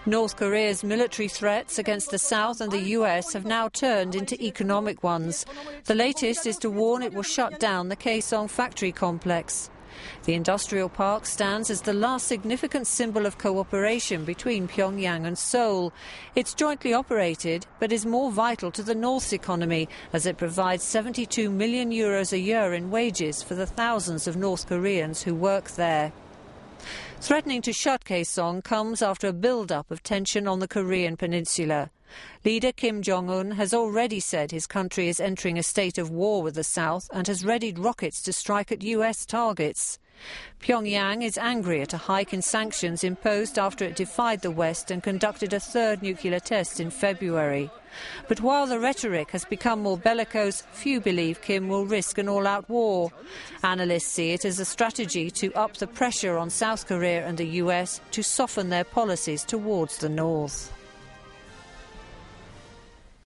North Korea's military threats against the South and the US have now turned into economic ones. The latest is to warn it will shut down the Kaesong factory complex. The industrial park stands as the last significant symbol of cooperation between Pyongyang and Seoul. It's jointly operated, but is more vital to the North's economy, as it provides €72 million a year in wages for the thousands of North Koreans who work there. Threatening to shut Kaesong comes after a build-up of tension on the Korean peninsula. Leader Kim Jong-un has already said his country is entering a state of war with the South and has readied rockets to strike at US targets. Pyongyang is angry at a hike in sanctions imposed after it defied the West and conducted a third nuclear test in February. But while the rhetoric has become more bellicose, few believe Kim will risk an all-out war. Analysts see it as a strategy to up the pressure on South Korea and the US to soften their policies towards the North.